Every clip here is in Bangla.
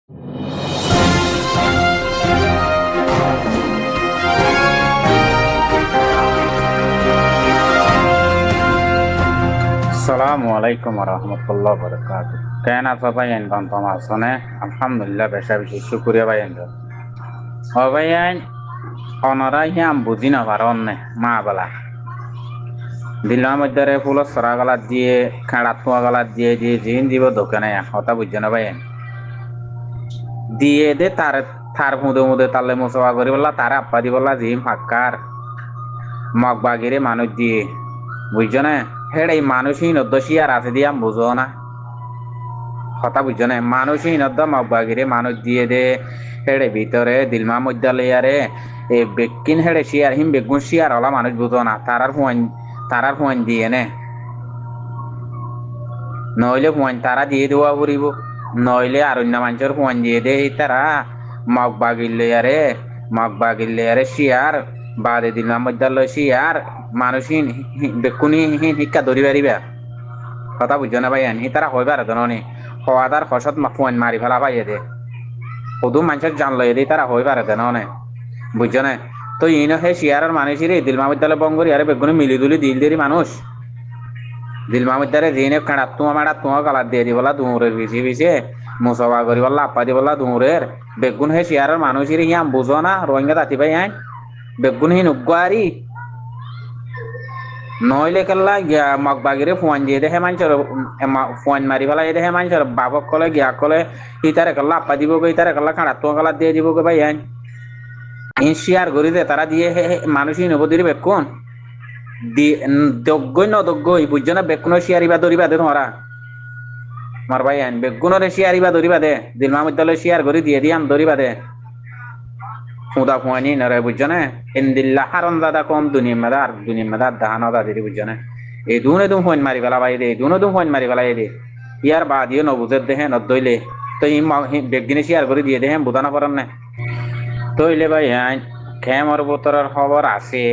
আসসালামু আলাইকুম রহমতুল্লাহ বরকাত। কেন আছো ভাইয়ান? বন্ধম আছো নে? আলহামদুলিল্লাহ বেশা বেশি শুক্রিয়া ভাইয়ান। ও ভাইয়ান, অনরাই হিয়াম বুঝি না পারন নে মা বলা দিলাম মধ্যে ফুল সরা গলাত দিয়ে খাড়া থুয়া গলাত দিয়ে দিয়ে জিন দিব দোকানে কথা বুঝছো না ভাইয়ান দিয়ে দে তার থার মুদে মুদে তালে মুসবা করি বললা তার আপ্পা দি বললা জিম ফাক্কার মগ বাগিরে মানুষ দিয়ে বুঝছো না হেড়ে মানুষই নদ্দশি আর আছে দিয়ে আম বুঝো না কথা বুঝছো না মানুষই নদ্দ মগ বাগিরে মানুষ দিয়ে দে হেড়ে ভিতরে দিলমা মধ্যে এ বেকিন হেড়ে শিয়ার হিম বেগুন শিয়ার ওলা মানুষ বুঝো না তারার ফুয়ান দিয়ে নে নইলে ফুয়ান তারা দিয়ে দেওয়া পড়িব নইলে অন্য মানুষের ফুয়ান দিয়ে দে তারা মগ বাগিলে আরে শিয়ার বাদে দিলমা মধ্যে শিয়ার মানুষই বেকুনি শিক্ষা ধরি পারিবা কথা বুঝছো না ভাই হি তারা হইবার ধরনি হওয়া তার হসত ফুয়ান মারি ফেলা পাইয়ে দে সদু মানুষের জান লই দে তারা হইবার ধরনে বুঝছো না তো ইনো হে শিয়ারের মানুষের দিলমা মধ্যে বঙ্গরি আরে বেগুনি মিলি দুলি দিল দেরি মানুষ দিল মামুদারে জিনে কাড়া তোমা গালাত দিয়ে দিবলা দুমুরের বিছি বিছে মুসবা করি বললা আপা দি বললা দুমুরের বেগুন হে শিয়ারের মানুষের ইয়াম বুঝো না রোহিঙ্গা জাতি ভাই আইন বেগুন হি নুগারি নইলে কেল্লা গিয়া মগবাগিরে ফুয়ান দিয়ে দেখে মানুষের ফুয়ান মারি ফেলা দেখে মানুষের বাবক কলে গিয়া কলে হিতারে কেল্লা আপা দিব গে হিতারে কেল্লা কাড়া তোমা গালাত দিয়ে দিব গে ভাই আইন ইন শিয়ার করি দে তারা দিয়ে মানুষই নবদির বেগুন দগ্গই নদগ্গই বুঝছো না বেগুনের শিয়ারিবা ধরিবা দে তোমরা আমার ভাই আইন বেগুনের শিয়ারিবা ধরিবা দে দিল মাহমুদ্দালে শিয়ার করে দিয়ে দিয়াম ধরিবা দে ফুদা ফুয়ানি নরে বুঝছো না ইন্দিল্লা হারন দাদা কম দুনিয়া মেদার দাহানো দাদি বুঝছো না এই দুনে দুম ফোন মারি ফেলা ভাই দে দুনো দুম ফোন মারি ফেলাই দে ইয়ার বাদিও নবুজের দেহে নদইলে তো ই বেগদিনে শিয়ার করে দিয়ে দেহে বুঝানো পারেন না তইলে ভাই আইন খেমর বোতরের খবর আছে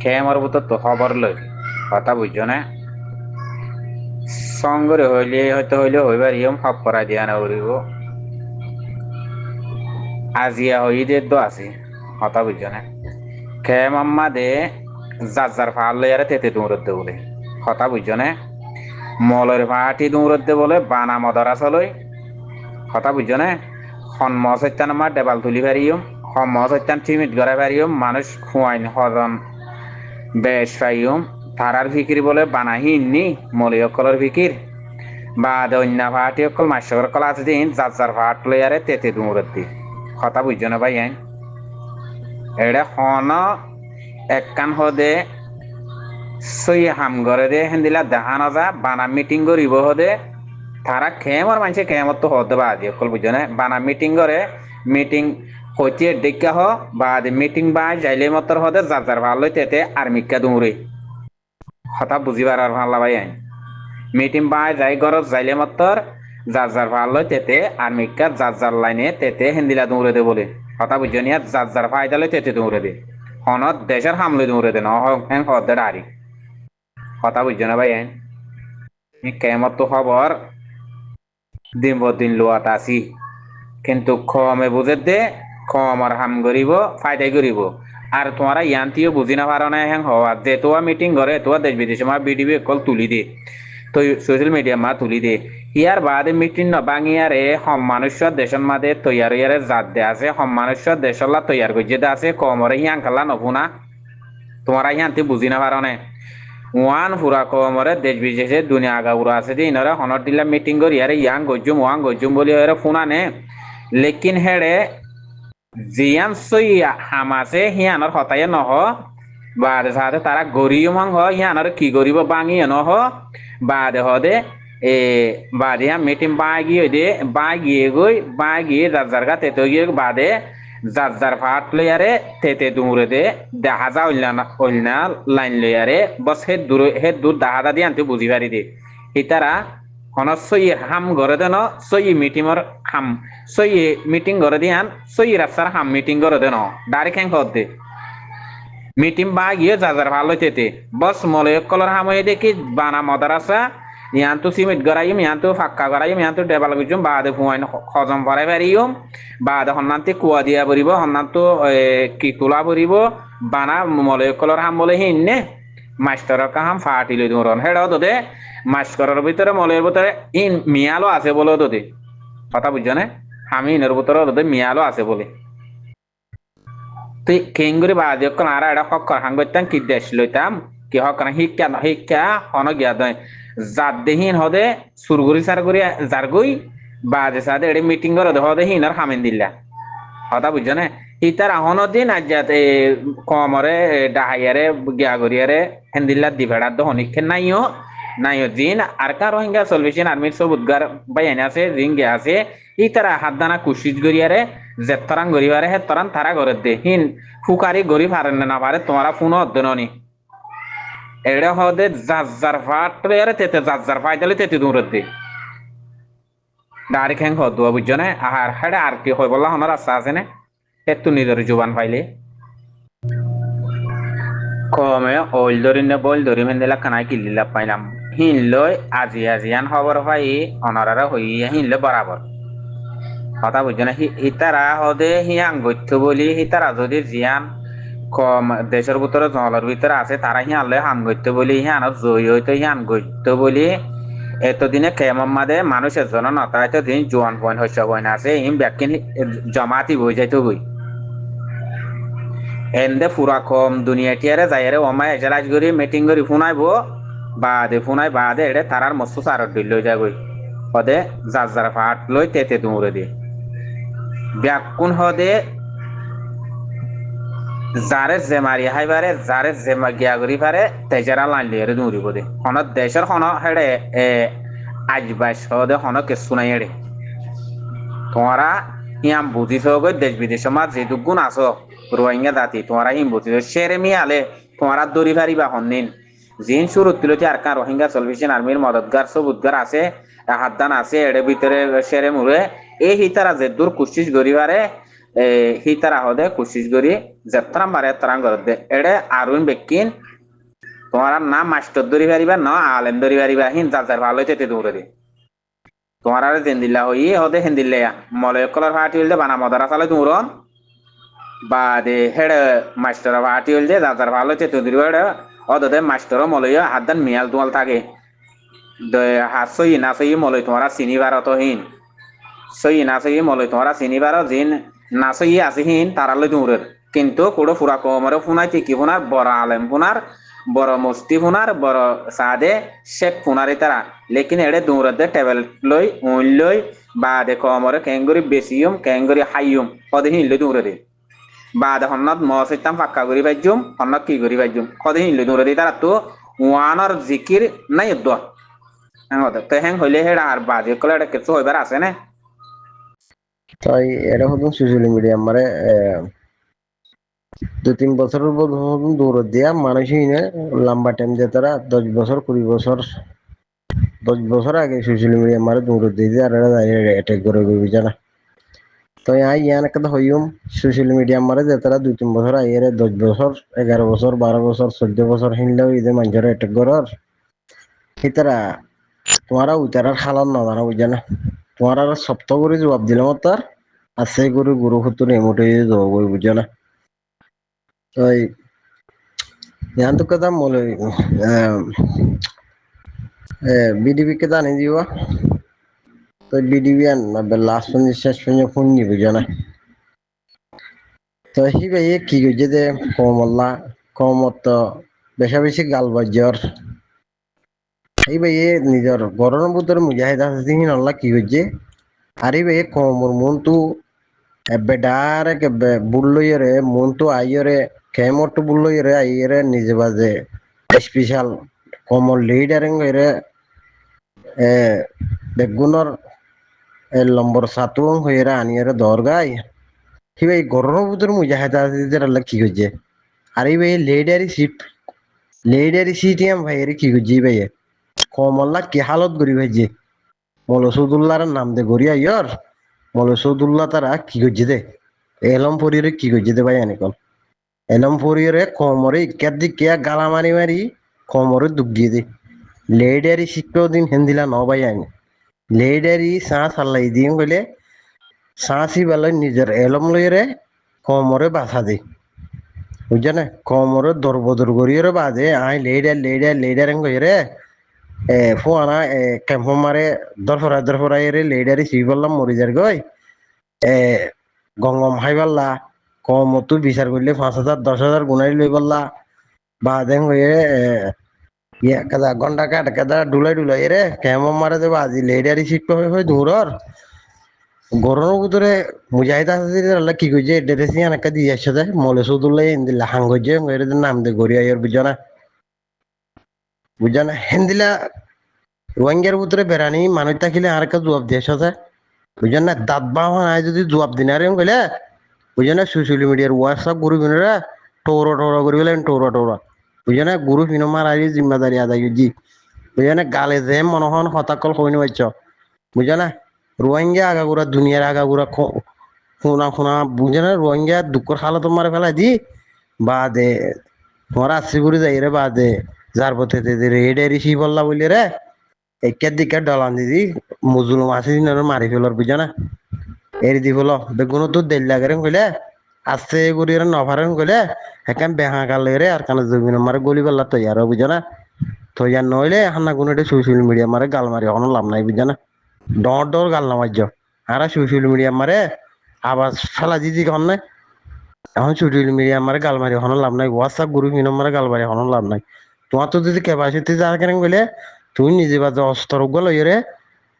খেমর বোতর তো খবর লই কথা বুঝছো না সঙ্গরে হইলে হইবার ইয়ম হক করা দিয়া না উড়িব আজিয়া হইদের তো আছে কথা বুঝছো না খেম আম্মা দে যার ফাল লইয়ারে তেতে দৌড়তে বলে কথা বুঝছো না মলের ফাটি দৌড়তে বলে বানা মদরা চলই কথা বুঝছো না সন্ম সত্যান আমার দেবাল তুলি পারিম সন্ম সত্যান চিমিট গড়াই পারিম মানুষ খুয়াইন হজন বেশ পাইম তারার ফিকির বলে বানাহি ইন্নি মলিয়কলের ফিকির বা অন্য ভাটি অকল মাস্যকর কল আছে দিন যার ভাট লইয়ারে তেতে দৌড়ত দি কথা বুঝছো না ভাই এড়ে হন একখান হদে সই হাম করে দে হেন্দিলা দেখা নজা বানা মিটিং করিব হদে তারা খেমর মানুষে খেমত তো হতে বা আজি অকল বুঝছো না বানা মিটিং করে মিটিং হইতে ডেকা হ বা মিটিং বা যাইলে মতর হদে যার ভাল লই তেতে আর্মিকা দৌড়ে কথা বুঝিবার আর ভাল ভাই মিটিং বাই যাই ঘরত যাইলে মাত্র যার ভাল লয় তেতে আর্মিকা যার লাইনে তেতে হিন্দিলা দৌড়ে দে বলে কথা বুঝছো নিয়া যার ফায়দা লয় তেতে দৌড়ে দে হনত দেশের হামলে দৌড়ে দে হ্যাঁ হদে ডারি কথা বুঝছো না ভাই কেমত তো খবর দিন দিন লোয়াত আসি কিন্তু কমে বুঝে দে কম আর হাম করিব ফায়দাই করিব আর তোমারা ইয়ান্তিও বুঝি না পারো না হ্যাঁ হওয়া যে তোয়া মিটিং করে তোয়া দেশ বিদেশে মা বিডিবি কল তুলি দে তো সোশ্যাল মিডিয়া মা তুলি দে ইয়ার বাদে মিটিং ন বাঙিয়ারে হম মানুষের দেশের মাঝে তৈয়ার ইয়ারে জাত দে আছে হম মানুষের দেশলা তৈয়ার করছে দে আছে কমরে হিয়াং খালা নবুনা তোমারা ইয়ান্তি বুঝি না পারো না ওয়ান ফুরা কমরে দেশ বিদেশে দুনিয়া আগা উড়া আছে যে ইনরে হনর দিলা মিটিং করি ইয়ারে ইয়াং গজুম বলি এরা ফোনা নে লেকিন হেড়ে জিয়ান সই হামাছে হিয়ানর হতায় নহ বাদে সাথে তারা গরিও মাং হ হিয়ানর কি গরিব বাঙি নহ বাদে হদে এ বাদে মিটিং বাই গিয়ে যার গা তেতে গিয়ে বাদে যার ফাট লইয়ারে তেতে দৌড়ে দে দেখা যা অন্য লাইন লইয়ারে বস হে দূর দেখা দিয়ে আনতে বুঝি পারি দে ইতারা হন সই হাম ঘরে দেন সই মিটিংর হাম সই মিটিং ঘরে দিয়ান সই রাস্তার হাম মিটিং ঘরে দেন ডাইরেক্ট হ্যাং হদ দে মিটিং বা গিয়ে যার ভালো তেতে বস মলয় কলর হাম হয়ে দেখি বানা মদারাসা ইয়ান তো সিমেন্ট গড়াইম ইয়ান তো ফাক্কা গড়াইম ইয়ান তো ডেবাল গুজুম বাদে ফুয়াইন হজম করাই পারিম বাদে হন্নান্তে কুয়া দিয়া পড়িব হন্নান তো কি তোলা পড়িব বানা মলয় কলর হাম বলে হিন্নে মাস্টারের কাহাম ফাটি লই দৌড়ন হেডাও তোদে মাস্করের ভিতরে মলয়ের ভিতরে ইন মিয়ালো আছে বলে তোদে কথা বুঝছো না আমি ইনের ভিতরে তোদে মিয়ালো আছে বলে তুই কেঙ্গুরি বাদে কোন আর এটা হক্কর হাং করতাম কি দেশ লইতাম কি হক্কর শিক্ষা হন গিয়া দয় জাত দেহীন হদে সুরগুরি সারগুরি জারগুই বাদে সাদে এড়ে মিটিং করে হদে হিনার হামেন দিল্লা কথা বুঝছো না ইতার আহন দিন আজ যাতে কমরে ডাহাইয়ারে গিয়াগরিয়ারে হেন্দিল্লা দিভেড়ার দ হনিক্ষেন নাইও জিন আর কার রোহিঙ্গা সলভেশন আর্মির সব উদ্গার বাইনে আছে জিন গিয়া আছে ইতারা হাত দানা কুশিস গরিয়ারে জেতরাং গরিবারে হে তরান তারা করে দে হিন ফুকারি গরি পারেন না পারে তোমারা ফোন অধ্যয়নী এড়ে হদে জাজ্জার ফাটরে তেতে জাজ্জার ফাইতালে তেতে দূর দে ডাইরেক্ট হ্যাং হদ বুঝছো না আর হেডে আর কি হয় বললা হনার রাস্তা আছে না একটু নিজের জুবান পাইলে কমে ওল ধরি নে বল ধরি মেন্দিলা কানাই কিল্লিলা পাইলাম হিন লই আজিয়ান খবর পাই অনারারা হইয়া হিন লে বরাবর কথা বুঝছো না হিতারা হদে হিয়াং গত্য বলি হিতারা যদি জিয়ান কম দেশের ভিতরে জলের ভিতরে আছে তারা হিয়ালে হাম গত্য বলি হিয়ানত জয়ী হইতো হিয়ান গত্য বলি এতদিনে কেমাম্মাদে মানুষের জন্য নতাইতো দিন জোয়ান পয়েন্ট হইস পয়েন্ট আছে হিম ব্যাকিন জমাতি বই যাইতো বই এন্দে পুরা কম দুনিয়াটিয়ারে যাইরে ওমায় এজলাজ করি মিটিং করি ফোনাইব ফোনাই বাদে এড়ে তারার মস্ত সারত দিল যায় গই হদে যার ফাট লই তেতে দৌড়ে দিয়ে ব্যাকুন হদে যারে জেমারি হাইবারে যারে জেমা গিয়া করি পারে তেজারা লাইন লিয়ে দৌড়িব দে হন দেশের হন হেড়ে আজ বাইশ হদে হন কেসু নাই এড়ে তোমরা ইয়াম বুঝিছ গই দেশ বিদেশ মাঝ যেটুক গুণ আছো রোহিঙ্গা জাতি তোমরা হিম বুঝিছ সেরে মিয়ালে তোমরা দৌড়ি পারিবা হন্নিন জিন শুরুত তুলতে আর কান রোহিঙ্গা সলভেশন আর্মির মদতগার সব উদ্গার আছে হাতদান আছে এড়ে ভিতরে সেরে মুড়ে এই হিতারা যে দূর কুশিস গরিবারে হিতারা হদে কুশিস গরি যেতরাম বারে তরাং গর দে এড়ে আরুন বেকিন তোমার না মাস্টার দৌড়ি পারিবা না আলেম দৌড়ি পারিবা হিন যার ভালো হইতে দৌড়ে দে তোমার আর জেন্দিল্লা হই হদে হেন্দিল্লে মলয় কলার ফাটি হইলে বানা মদারা চালে দৌড়ন বা দে হেড়ে মাস্টার ফাটি হইলে যার ভালো হইতে দৌড়ি হেড়ে অদে মাস্টার মলয় হাতদান মিয়াল তোমাল থাকে হাত সই না সই মলয় তোমারা চিনিবার অতহীন সই না সই মলয় তোমারা চিনিবার জিন না সই আছে হিন তারালে দৌড়ের কিন্তু কোড়ো ফুরা কমরে ফুনাই ঠিকই ফুনার বড় আলেম ফুনার বড় মুস্তি ফুনার বড় সাদে শেখ ফুনারি তারা লেকিন এড়ে দৌড়ে টেবল লই উইন লই বা দে কমরে কেঙ্গুরি বেশিয়ম কেঙ্গুরি হাইয়ম কদে হিন লই দৌড়ে দে বা দে হন্নত মসিতাম ফাক্কা করি বাইজুম হন্নত কি করি বাইজুম কদে হিন লই দৌড়ে দে তারা তো ওয়ানর জিকির নাই দোয়া তো হ্যাং হইলে হেড়া আর বাজে কলে এটা কিছু হইবার আছে না তাই এটা হতো সোশ্যাল মিডিয়া মানে 2-3 বছরের দৌড় দিয়া মানুষই লম্বা টাইম দিয়ে তারা 10 বছর 20 বছর 10 বছর আগে সোশ্যাল মিডিয়া মারে দৌড় দিয়ে আর অ্যাটাক করে জানা তো ইয়ান একটা হইম সোশ্যাল মিডিয়া মারে যে তারা 2-3 বছর আগে 10 বছর 11 বছর 12 বছর 14 বছর হিনলেও ঈদে মানুষের অ্যাটাক করার তারা তোমারা উইতারার খালার না জানা বুঝা না তোমার আর সপ্তাহ করে জবাব দিলাম তার আর সেই করে গুরু হতো এমোটে জবাব করে বুঝা না তাই ইয়ান তো কথা মনে বিডিবি কে জানি দিবা তো বিডিবি আন লাস্ট পর্যন্ত শেষ পর্যন্ত ফোন নিয়ে বুঝা না তো সি ভাই কি করছে যে কমল্লা কমত বেশা বেশি গাল বাজ্যর এই ভাই নিজের গরম ভিতরে মুজাহিদ আছে আল্লাহ কি করছে আরে ভাই কমর মন তো বেডারে বুল্লইরে মন তো আইরে কেমর তো বুল্লইরে আইরে নিজে বাজে স্পেশাল কমল লিডারিং হইরে বেগুনর নম্বর 7 হইরে আনিয়ে দরগাই কি ভাই গরম ভিতরে মুজাহিদ আছে আল্লাহ কি করছে আরে ভাই লেডারি সিটিএম ভাই কি করছে ভাই কমল্লা কি হালত করি ভাইছে মলসুদুল্লাহর নাম দে গড়িয়া ইয়র মলসুদুল্লাহ তারা কি করছে দে এলম পরিরে কি করছে দে ভাই এনেকন এলম পরিরে কমরে ইকার দিকে গালা মারি মারি কমরে দুঃখ দিয়ে দে লেডারি শিক্ষক দিন হেন্দিলা নবাই আইন লেডারি সা সাল্লাই দিন বলে সাঁসি বেলা নিজের এলম লইরে কমরে বাধা দে বুঝছে না কমরে দর বদর করিয়ে বাজে আই লেডার কইরে ফুয়ানা ক্যাম্প মারে দরফরা এরে লেডারি সি বললাম মরি যার গই এ গঙ্গম হাই পাল্লা কম তো বিচার করলে 5,000 10,000 গুনাই লই পাল্লা বা দেন হয়ে ইয়া কাদা গন্ডা কাট কাদা ডুলাই এরে ক্যাম্প মারে দেবা আজি লেডারি শিক্ষক হয়ে দূরর গরমের ভিতরে মুজাহিদ আল্লাহ কি কইছে ড্রেসি আনাকা দিয়ে আসছে মলে সদুল্লাই ইন্দিল্লা হাঙ্গজে এর নাম দে গড়িয়া এর বুঝানা হেন্দিলা রোহিঙ্গার ভিতরে বেড়ানি মানুষ থাকিলে আর একটা জবাব দিয়ে আসছে বুঝেন না দাঁত বাহন আয় যদি জবাব দিন আর কইলে বুঝেন না সোশ্যাল মিডিয়ার হোয়াটসঅ্যাপ গ্রুপ বিনরা টোরা করি বলেন টোরা বুঝেন না গ্রুপ বিনো মারাই জিম্মেদারি আদায় করছি বুঝেন না গালে যে মনোহন হতাকল কইনি পাইছ বুঝেন না রোহিঙ্গা আগাগুড়া দুনিয়ার আগাগুড়া খুনা বুঝে না রোহিঙ্গা দুঃখর হালত মারে ফেলাই দি বা দে তোমার আসি করে যাই রে বা দে যার পথে রেড এরিসি বললা বলি রে একের দিকে ডলান দিদি মুজুলুম আছে মারি ফেলার বুঝে না এরি দি বলো বেগুন তো দেড় লাগে কইলে আস্তে করি নভারেন কইলে একান বেহা গালে রে আর কানে জমিন মারে গলি বেলা তৈয়ার বুঝে না তৈয়ার নইলে হান্না কোনো সোশ্যাল মিডিয়া মারে গাল মারি এখনো লাভ নাই বুঝে না ডর গাল নামাজ আর সোশ্যাল মিডিয়া মারে আবার ফেলা দিদি কন নাই এখন সোশ্যাল মিডিয়া মারে গাল মারি এখনো লাভ নাই হোয়াটসঅ্যাপ গ্রুপ মিনো মারে গাল মারি এখনো লাভ নাই তোমার তো যদি ক্যাপাসিটি যা কেন গেলে তুমি নিজে বাজে অস্ত্র গল ইয়ে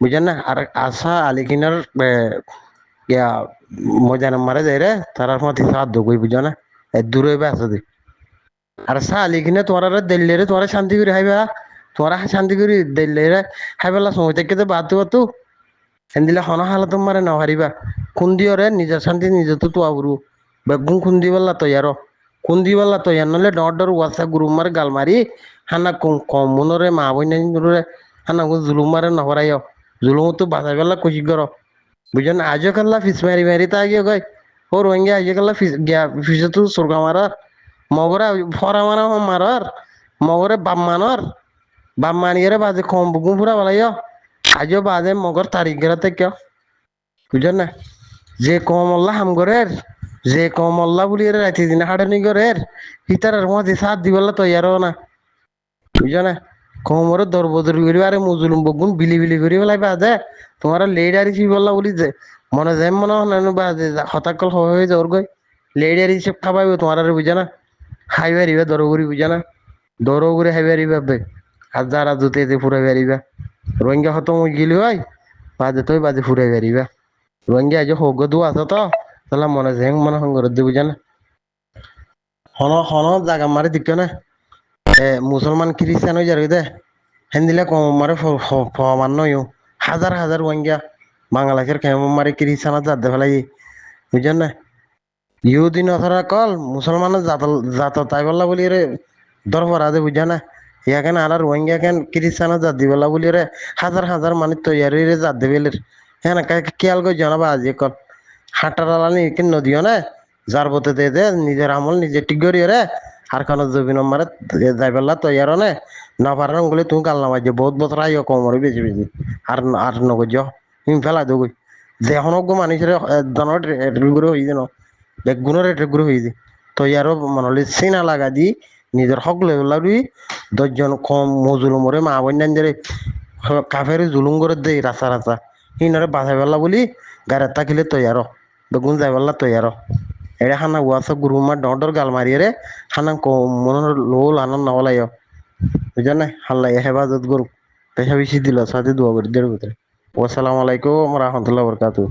বুঝেন না আর আশা আলী কিনার ইয়া মজান মারে যাই রে তার মতি সাহায্য কই বুঝো না দূরে আছে দি আর সা আলী কিনা তোমার দিল্লি রে তোমার শান্তি করে হাইবা তোমার শান্তি করে দিল্লি রে হাইবেলা সময় থেকে তো বাদ তো এন্দিলে হন হালত মারে না হারিবা খুন্দি রে নিজের শান্তি নিজে তো আবরু বেগুন খুন্দি বললা তৈয়ার খুন্দি বললা তৈয়ার নলে ডর ওয়াসা গুরু মারে গাল মারি হানা কম মনরে মা বইনে হানা জুলুম মারে নহরাই জুলুম তো বাঁচাই বেলা কুচি করো বুঝলেন আজও কাল্লা ফিস মারি তা গিয়ে গই ও রোহিঙ্গা আজও কাল্লা ফিসে তো সুরগা মারার মগরে ফরা মারার মগরে বাপ মানিয়ে বাজে কম বুকুম ফুরা বলাই আজও বাজে মগর তারিখ গেরাতে কেউ বুঝলেন না যে কমল্লা হাম গরের যে কমল্লা বলি রাইতে দিন হাডানি গরের হিতার মধ্যে সাথ দিবল্লা তৈয়ারও না বুঝছো না কোমরে দরবদর করি আরে মুজুলুম বগুন বিলি করি বলাই বাজে তোমার লেডারি সি বললা বলি যে মনে যায় মনে হয় বাজে হতাকল হয়ে যাওয়ার গই লেডারি সব খাবাই তোমার আর বুঝা না খাইবা রিবা দরগুড়ি বুঝা না দরগুড়ি খাইবা রিবা বে আর যারা জুতে ফুরাই বেরিবা রোহিঙ্গা হত গিলি হয় বাজে তুই বাজে ফুরাই বেরিবা রোহিঙ্গা আজ হোক দু আছে তো তাহলে মনে যায় মনে হঙ্গর দি বুঝা না হন জাগা মারে দিক না মুসলমান খ্রিস্টান হয়ে যাবে দে হেন্দিলে কম মারে ফমান নয় হাজার রোহিঙ্গা বাংলাদেশের কেমন মারে খ্রিস্টান যাতে ফেলাই বুঝছেন না ইহুদিন অথরা কল মুসলমান জাত তাই বললা বলি রে দরবার আদে বুঝা না ইয়াকেন আর রোহিঙ্গা কেন খ্রিস্টান জাত দি বললা বলি রে হাজার মানে তৈয়ারি রে জাত দেবেলের হ্যাঁ না খেয়াল করে জানাবা আজি কল হাঁটার আলানি কিন্তু নদীও না যার পথে দে নিজের আমল নিজে ঠিক করিয়ে রে আর খানো জবি নম্বরে যাই পেলা তৈয়ার নে না পারেন বলে তুমি কাল নামাজ বহুত বছর আইও কমরে বেশি আর নগজ তুমি ফেলা দেবই যে এখন মানুষের দনের গুলো হয়ে যেন বেগুনের গুলো হয়ে যায় তৈয়ারও মনে চিনা লাগা দি নিজের হক লেগুলারি 10 জন কম মজুলুমরে মা বন্যান কাফের জুলুম করে দেই রাস্তা হিনরে বাঁচাই পেলা বলি গাড়ি থাকিলে তৈয়ার বেগুন যাই পেলা তৈয়ার এটা হানা ওয়াসা গুরুমা ডর গাল মারিয়ে হানা মনের লোল আনন্দ নহলাই বুঝলেন না হাল্লাই হেফাজত গরু পেশা বেশি দিল সাথে দোয়া করে দেড় ভিতরে আসসালামু আলাইকুম রহমতুল্লাহ বরকাতু